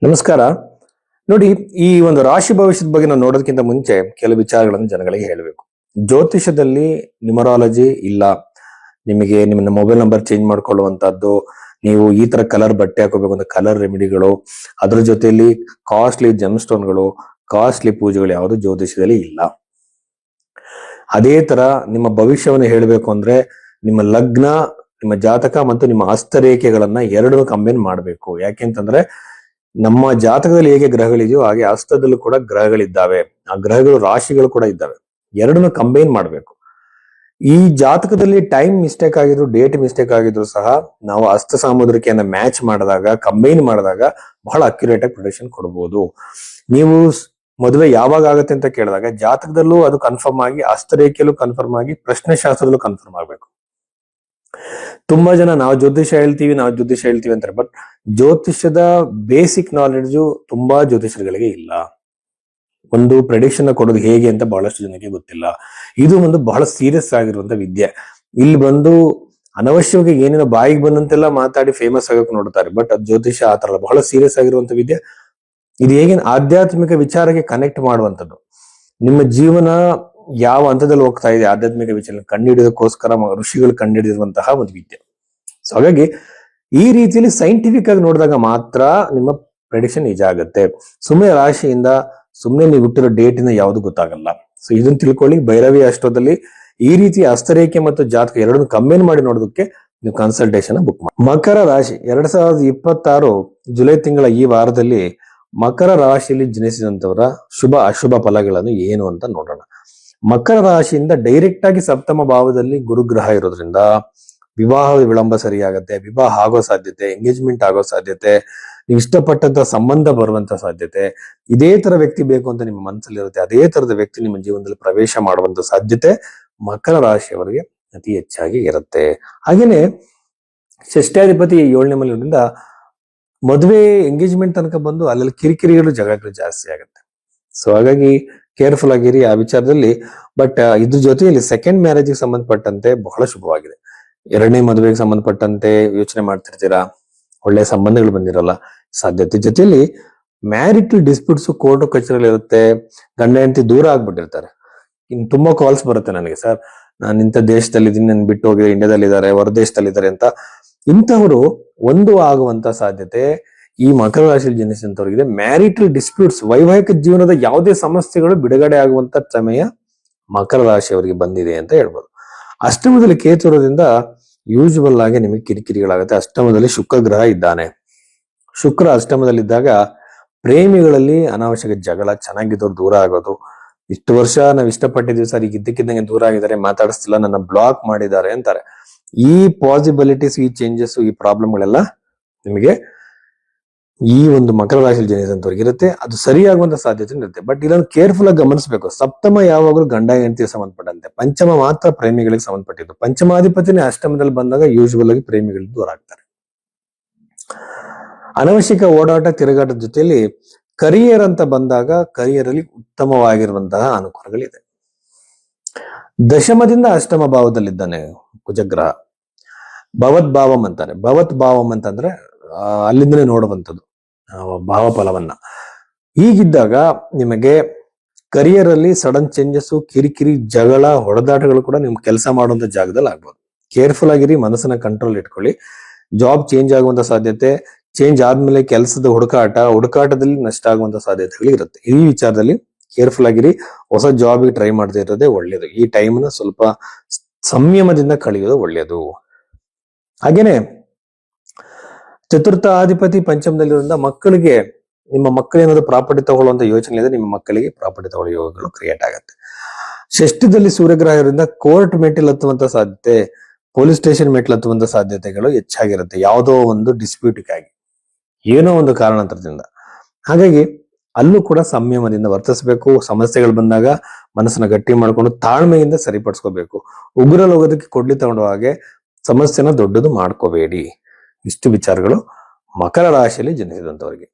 ನಮಸ್ಕಾರ. ನೋಡಿ, ಈ ಒಂದು ರಾಶಿ ಭವಿಷ್ಯದ ಬಗ್ಗೆ ನಾವು ನೋಡೋದಕ್ಕಿಂತ ಮುಂಚೆ ಕೆಲವು ವಿಚಾರಗಳನ್ನು ಜನಗಳಿಗೆ ಹೇಳಬೇಕು. ಜ್ಯೋತಿಷದಲ್ಲಿ ನ್ಯೂಮರಾಲಜಿ ಇಲ್ಲ. ನಿಮಗೆ ನಿಮ್ಮ ಮೊಬೈಲ್ ನಂಬರ್ ಚೇಂಜ್ ಮಾಡ್ಕೊಳ್ಳುವಂತದ್ದು, ನೀವು ಈ ತರ ಕಲರ್ ಬಟ್ಟೆ ಹಾಕೋಬೇಕು ಅಂತ ಕಲರ್ ರೆಮಿಡಿಗಳು, ಅದ್ರ ಜೊತೆಯಲ್ಲಿ ಕಾಸ್ಟ್ಲಿ ಜೆಮ್ ಸ್ಟೋನ್ಗಳು, ಕಾಸ್ಟ್ಲಿ ಪೂಜೆಗಳು ಯಾವುದು ಜ್ಯೋತಿಷದಲ್ಲಿ ಇಲ್ಲ. ಅದೇ ತರ ನಿಮ್ಮ ಭವಿಷ್ಯವನ್ನು ಹೇಳಬೇಕು ಅಂದ್ರೆ ನಿಮ್ಮ ಲಗ್ನ, ನಿಮ್ಮ ಜಾತಕ ಮತ್ತು ನಿಮ್ಮ ಹಸ್ತರೇಖೆಗಳನ್ನ ಎರಡನ್ನೂ ಕಂಬೈನ್ ಮಾಡಬೇಕು. ಯಾಕೆಂತಂದ್ರೆ ನಮ್ಮ ಜಾತಕದಲ್ಲಿ ಹೇಗೆ ಗ್ರಹಗಳಿದೆಯೋ ಹಾಗೆ ಹಸ್ತದಲ್ಲೂ ಕೂಡ ಗ್ರಹಗಳಿದ್ದಾವೆ. ಆ ಗ್ರಹಗಳು ರಾಶಿಗಳು ಕೂಡ ಇದ್ದಾವೆ. ಎರಡನ್ನು ಕಂಬೈನ್ ಮಾಡಬೇಕು. ಈ ಜಾತಕದಲ್ಲಿ ಟೈಮ್ ಮಿಸ್ಟೇಕ್ ಆಗಿದ್ರು, ಡೇಟ್ ಮಿಸ್ಟೇಕ್ ಆಗಿದ್ರು ಸಹ ನಾವು ಹಸ್ತ ಸಾಮುದ್ರಿಕೆಯನ್ನ ಮ್ಯಾಚ್ ಮಾಡಿದಾಗ, ಕಂಬೈನ್ ಮಾಡಿದಾಗ ಬಹಳ ಅಕ್ಯುರೇಟ್ ಆಗಿ ಪ್ರಿಡಿಕ್ಷನ್ ಕೊಡಬಹುದು. ನೀವು ಮದುವೆ ಯಾವಾಗ ಆಗುತ್ತೆ ಅಂತ ಕೇಳಿದಾಗ ಜಾತಕದಲ್ಲೂ ಅದು ಕನ್ಫರ್ಮ್ ಆಗಿ, ಹಸ್ತರೇಖೆಯಲ್ಲೂ ಕನ್ಫರ್ಮ್ ಆಗಿ, ಪ್ರಶ್ನೆ ಶಾಸ್ತ್ರದಲ್ಲೂ ಕನ್ಫರ್ಮ್ ಆಗ್ಬೇಕು. ತುಂಬಾ ಜನ ನಾವು ಜ್ಯೋತಿಷ ಹೇಳ್ತೀವಿ ಅಂತಾರೆ. ಬಟ್ ಜ್ಯೋತಿಷ್ಯದ ಬೇಸಿಕ್ ನಾಲೆಡ್ಜು ತುಂಬಾ ಜ್ಯೋತಿಷರುಗಳಿಗೆ ಇಲ್ಲ. ಒಂದು ಪ್ರೆಡಿಕ್ಷನ್ ಕೊಡೋದು ಹೇಗೆ ಅಂತ ಬಹಳಷ್ಟು ಜನಕ್ಕೆ ಗೊತ್ತಿಲ್ಲ. ಇದು ಒಂದು ಬಹಳ ಸೀರಿಯಸ್ ಆಗಿರುವಂತ ವಿದ್ಯೆ. ಇಲ್ಲಿ ಬಂದು ಅನವಶ್ಯವಾಗಿ ಏನೇನೋ ಬಾಯಿಗೆ ಬಂದಂತೆಲ್ಲ ಮಾತಾಡಿ ಫೇಮಸ್ ಆಗಕ್ಕೆ ನೋಡ್ತಾರೆ. ಬಟ್ ಅದು ಜ್ಯೋತಿಷ ಆತರ ಬಹಳ ಸೀರಿಯಸ್ ಆಗಿರುವಂತ ವಿದ್ಯೆ. ಇದು ಹೇಗೆ ಆಧ್ಯಾತ್ಮಿಕ ವಿಚಾರಕ್ಕೆ ಕನೆಕ್ಟ್ ಮಾಡುವಂಥದ್ದು. ನಿಮ್ಮ ಜೀವನ ಯಾವ ಹಂತದಲ್ಲಿ ಹೋಗ್ತಾ ಇದೆ ಆಧ್ಯಾತ್ಮಿಕ ವಿಚಾರ ಕಂಡುಹಿಡಿಯೋದಕ್ಕೋಸ್ಕರ ಋಷಿಗಳು ಕಂಡುಹಿಡಿದಿರುವಂತಹ ಒಂದು ವಿದ್ಯೆ. ಸೊ ಹಾಗಾಗಿ ಈ ರೀತಿಯಲ್ಲಿ ಸೈಂಟಿಫಿಕ್ ಆಗಿ ನೋಡಿದಾಗ ಮಾತ್ರ ನಿಮ್ಮ ಪ್ರೆಡಿಕ್ಷನ್ ನಿಜ ಆಗುತ್ತೆ. ಸುಮ್ಮನೆ ರಾಶಿಯಿಂದ, ಸುಮ್ಮನೆ ನೀವು ಹುಟ್ಟಿರೋ ಡೇಟ್ ಇಂದ ಯಾವುದು ಗೊತ್ತಾಗಲ್ಲ. ಸೊ ಇದನ್ನ ತಿಳ್ಕೊಳ್ಳಿ. ಭೈರವಿ ಅಷ್ಟೋದಲ್ಲಿ ಈ ರೀತಿ ಹಸ್ತರೇಖೆ ಮತ್ತು ಜಾತಕ ಎರಡನ್ನು ಕಂಬೈನ್ ಮಾಡಿ ನೋಡೋದಕ್ಕೆ ನೀವು ಕನ್ಸಲ್ಟೇಷನ್ ಬುಕ್ ಮಾಡಿ. ಮಕರ ರಾಶಿ 2026 ಜುಲೈ ತಿಂಗಳ ಈ ವಾರದಲ್ಲಿ ಮಕರ ರಾಶಿಯಲ್ಲಿ ಜನಿಸಿದಂತವರ ಶುಭ ಅಶುಭ ಫಲಗಳನ್ನು ಏನು ಅಂತ ನೋಡೋಣ. ಮಕರ ರಾಶಿಯಿಂದ ಡೈರೆಕ್ಟ್ ಆಗಿ ಸಪ್ತಮ ಭಾವದಲ್ಲಿ ಗುರುಗ್ರಹ ಇರೋದ್ರಿಂದ ವಿವಾಹ ವಿಳಂಬ ಸರಿಯಾಗತ್ತೆ, ವಿವಾಹ ಆಗೋ ಸಾಧ್ಯತೆ, ಎಂಗೇಜ್ಮೆಂಟ್ ಆಗೋ ಸಾಧ್ಯತೆ, ನೀವು ಇಷ್ಟಪಟ್ಟಂತ ಸಂಬಂಧ ಬರುವಂತ ಸಾಧ್ಯತೆ, ಇದೇ ತರ ವ್ಯಕ್ತಿ ಬೇಕು ಅಂತ ನಿಮ್ಮ ಮನಸ್ಸಲ್ಲಿ ಇರುತ್ತೆ, ಅದೇ ತರದ ವ್ಯಕ್ತಿ ನಿಮ್ಮ ಜೀವನದಲ್ಲಿ ಪ್ರವೇಶ ಮಾಡುವಂತ ಸಾಧ್ಯತೆ ಮಕರ ರಾಶಿಯವರಿಗೆ ಅತಿ ಹೆಚ್ಚಾಗಿ ಇರುತ್ತೆ. ಹಾಗೇನೆ ಷಷ್ಠಾಧಿಪತಿ 7ನೇ ಮನೆಯಿಂದ ಮದುವೆ ಎಂಗೇಜ್ಮೆಂಟ್ ತನಕ ಬಂದು ಅಲ್ಲೆಲ್ಲ ಕಿರಿಕಿರಿಗಳು ಜಗಳಗಳು ಜಾಸ್ತಿ ಆಗುತ್ತೆ. ಸೊ ಹಾಗಾಗಿ ಕೇರ್ಫುಲ್ ಆಗಿರಿ ಆ ವಿಚಾರದಲ್ಲಿ. ಬಟ್ ಇದ್ರ ಜೊತೆಯಲ್ಲಿ ಸೆಕೆಂಡ್ ಮ್ಯಾರೇಜ್ಗೆ ಸಂಬಂಧಪಟ್ಟಂತೆ ಬಹಳ ಶುಭವಾಗಿದೆ. ಎರಡನೇ ಮದುವೆಗೆ ಸಂಬಂಧಪಟ್ಟಂತೆ ಯೋಚನೆ ಮಾಡ್ತಿರ್ತೀರಾ, ಒಳ್ಳೆ ಸಂಬಂಧಗಳು ಬಂದಿರಲ್ಲ ಸಾಧ್ಯತೆ. ಜೊತೆಯಲ್ಲಿ ಮ್ಯಾರಿಟಲ್ ಡಿಸ್ಪ್ಯೂಟ್ಸ್ ಕೋರ್ಟ್ ಕಚೇರಿಯಲ್ಲಿ ಇರುತ್ತೆ. ಗಂಡ ಹೆಂಡತಿ ದೂರ ಆಗ್ಬಿಟ್ಟಿರ್ತಾರೆ. ಇನ್ನು ತುಂಬಾ ಕಾಲ್ಸ್ ಬರುತ್ತೆ ನನಗೆ, ಸರ್ ನಾನು ಇಂಥ ದೇಶದಲ್ಲಿ ಇದೀನಿ, ನಾನು ಬಿಟ್ಟು ಹೋಗಿ ಇಂಡಿಯಾದಲ್ಲಿ ಇದ್ದಾರೆ, ಹೊರದೇಶದಲ್ಲಿ ಇದ್ದಾರೆ ಅಂತ. ಇಂಥವರು ಒಂದು ಆಗುವಂತ ಸಾಧ್ಯತೆ ಈ ಮಕರ ರಾಶಿಯಲ್ಲಿ ಜನಿಸಿದಂತವ್ರಿಗೆ. ಮ್ಯಾರಿಟಲ್ ಡಿಸ್ಪ್ಯೂಟ್ಸ್, ವೈವಾಹಿಕ ಜೀವನದ ಯಾವುದೇ ಸಮಸ್ಯೆಗಳು ಬಿಡುಗಡೆ ಆಗುವಂತ ಸಮಯ ಮಕರ ರಾಶಿಯವರಿಗೆ ಬಂದಿದೆ ಅಂತ ಹೇಳ್ಬೋದು. ಅಷ್ಟಮದಲ್ಲಿ ಕೇತು ಇರೋದ್ರಿಂದ ಯೂಶುವಲ್ ಆಗಿ ನಿಮಗೆ ಕಿರಿಕಿರಿಗಳಾಗುತ್ತೆ. ಅಷ್ಟಮದಲ್ಲಿ ಶುಕ್ರ ಗ್ರಹ ಇದ್ದಾನೆ. ಶುಕ್ರ ಅಷ್ಟಮದಲ್ಲಿದ್ದಾಗ ಪ್ರೇಮಿಗಳಲ್ಲಿ ಅನಾವಶ್ಯಕ ಜಗಳ, ಚೆನ್ನಾಗಿದ್ದವ್ರು ದೂರ ಆಗೋದು. ಇಷ್ಟು ವರ್ಷ ನಾವು ಇಷ್ಟಪಟ್ಟಿದ್ವಿ ಸರ್, ಈಗ ಇದ್ದಕ್ಕಿದ್ದಂಗೆ ದೂರ ಆಗಿದ್ದಾರೆ, ಮಾತಾಡಿಸ್ತಿಲ್ಲ, ನನ್ನ ಬ್ಲಾಕ್ ಮಾಡಿದ್ದಾರೆ ಅಂತಾರೆ. ಈ ಪಾಸಿಬಿಲಿಟೀಸ್, ಈ ಚೇಂಜಸ್, ಈ ಪ್ರಾಬ್ಲಮ್ಗಳೆಲ್ಲ ನಿಮಗೆ ಈ ಒಂದು ಮಕರ ರಾಶಿಯಲ್ಲಿ ಜನಿಸಿದಂತವ್ರಿಗೆ ಇರುತ್ತೆ. ಅದು ಸರಿಯಾಗುವಂತ ಸಾಧ್ಯತೆ ಇರುತ್ತೆ. ಬಟ್ ಇದನ್ನು ಕೇರ್ಫುಲ್ ಆಗಿ ಗಮನಿಸಬೇಕು. ಸಪ್ತಮ ಯಾವಾಗಲೂ ಗಂಡ ಹೆಂಡತಿಗೆ ಸಂಬಂಧಪಟ್ಟಂತೆ, ಪಂಚಮ ಮಾತ್ರ ಪ್ರೇಮಿಗಳಿಗೆ ಸಂಬಂಧಪಟ್ಟಿದ್ದು. ಪಂಚಮಾಧಿಪತಿನೇ ಅಷ್ಟಮದಲ್ಲಿ ಬಂದಾಗ ಯೂಶುವಲ್ ಆಗಿ ಪ್ರೇಮಿಗಳು ದೂರ ಆಗ್ತಾರೆ. ಅನವಶ್ಯಕ ಓಡಾಟ ತಿರುಗಾಟದ ಜೊತೆಯಲ್ಲಿ ಕರಿಯರ್ ಅಂತ ಬಂದಾಗ ಕರಿಯರ್ ಅಲ್ಲಿ ಉತ್ತಮವಾಗಿರುವಂತಹ ಅನುಕೂಲಗಳಿದೆ. ದಶಮದಿಂದ ಅಷ್ಟಮ ಭಾವದಲ್ಲಿದ್ದಾನೆ ಕುಜಗ್ರಹ. ಭವತ್ ಭಾವಂ ಅಂತಾನೆ. ಭವತ್ ಭಾವಂ ಅಂತಂದ್ರೆ ಅಲ್ಲಿಂದಲೇ ನೋಡುವಂಥದ್ದು ಭಾವ ಫಲವನ್ನ. ಹೀಗಿದ್ದಾಗ ನಿಮಗೆ ಕರಿಯರ್ ಅಲ್ಲಿ ಸಡನ್ ಚೇಂಜಸ್, ಕಿರಿಕಿರಿ, ಜಗಳ, ಹೊಡೆದಾಟಗಳು ಕೂಡ ನಿಮ್ ಕೆಲಸ ಮಾಡುವಂತ ಜಾಗದಲ್ಲಿ ಆಗ್ಬೋದು. ಕೇರ್ಫುಲ್ ಆಗಿರಿ, ಮನಸ್ಸನ್ನ ಕಂಟ್ರೋಲ್ ಇಟ್ಕೊಳ್ಳಿ. ಜಾಬ್ ಚೇಂಜ್ ಆಗುವಂತ ಸಾಧ್ಯತೆ, ಚೇಂಜ್ ಆದ್ಮೇಲೆ ಕೆಲಸದ ಹುಡುಕಾಟದಲ್ಲಿ ನಷ್ಟ ಆಗುವಂತ ಸಾಧ್ಯತೆಗಳು ಇರುತ್ತೆ. ಈ ವಿಚಾರದಲ್ಲಿ ಕೇರ್ಫುಲ್ ಆಗಿರಿ. ಹೊಸ ಜಾಬ್ಗೆ ಟ್ರೈ ಮಾಡ್ತಾ ಇರೋದೇ ಒಳ್ಳೇದು. ಈ ಟೈಮ್ನ ಸ್ವಲ್ಪ ಸಂಯಮದಿಂದ ಕಳೆಯೋದು ಒಳ್ಳೇದು. ಹಾಗೇನೆ ಚತುರ್ಥ ಅಧಿಪತಿ ಪಂಚಮದಲ್ಲಿರೋದ್ರಿಂದ ಮಕ್ಕಳಿಗೆ, ನಿಮ್ಮ ಮಕ್ಕಳು ಏನಾದ್ರು ಪ್ರಾಪರ್ಟಿ ತಗೊಳ್ಳುವಂತ ಯೋಚನೆ ಇದೆ, ನಿಮ್ಮ ಮಕ್ಕಳಿಗೆ ಪ್ರಾಪರ್ಟಿ ತಗೊಳ್ಳೋ ಯೋಗಗಳು ಕ್ರಿಯೇಟ್ ಆಗುತ್ತೆ. ಷಷ್ಠದಲ್ಲಿ ಸೂರ್ಯಗ್ರಹ ಇರೋದ್ರಿಂದ ಕೋರ್ಟ್ ಮೆಟ್ಟಿಲ್ ಹತ್ತುವಂತ ಸಾಧ್ಯತೆ, ಪೊಲೀಸ್ ಸ್ಟೇಷನ್ ಮೆಟ್ಟಿಲ್ ಹತ್ತುವಂತ ಸಾಧ್ಯತೆಗಳು ಹೆಚ್ಚಾಗಿರುತ್ತೆ. ಯಾವುದೋ ಒಂದು ಡಿಸ್ಪ್ಯೂಟ್ಗಾಗಿ, ಏನೋ ಒಂದು ಕಾರಣಾಂತರದಿಂದ. ಹಾಗಾಗಿ ಅಲ್ಲೂ ಕೂಡ ಸಂಯಮದಿಂದ ವರ್ತಿಸಬೇಕು. ಸಮಸ್ಯೆಗಳು ಬಂದಾಗ ಮನಸ್ಸನ್ನ ಗಟ್ಟಿ ಮಾಡ್ಕೊಂಡು ತಾಳ್ಮೆಯಿಂದ ಸರಿಪಡಿಸ್ಕೋಬೇಕು. ಉಗುರಲ್ಲಿ ಹೋಗೋದಕ್ಕೆ ಕೊಡ್ಲಿ ತಗೊಂಡು ಹಾಗೆ ಸಮಸ್ಯೆನ ದೊಡ್ಡದು ಮಾಡ್ಕೋಬೇಡಿ. ಇಷ್ಟು ವಿಚಾರಗಳು ಮಕರ ರಾಶಿಯಲ್ಲಿ ಜನಿಸಿದಂತವರಿಗೆ.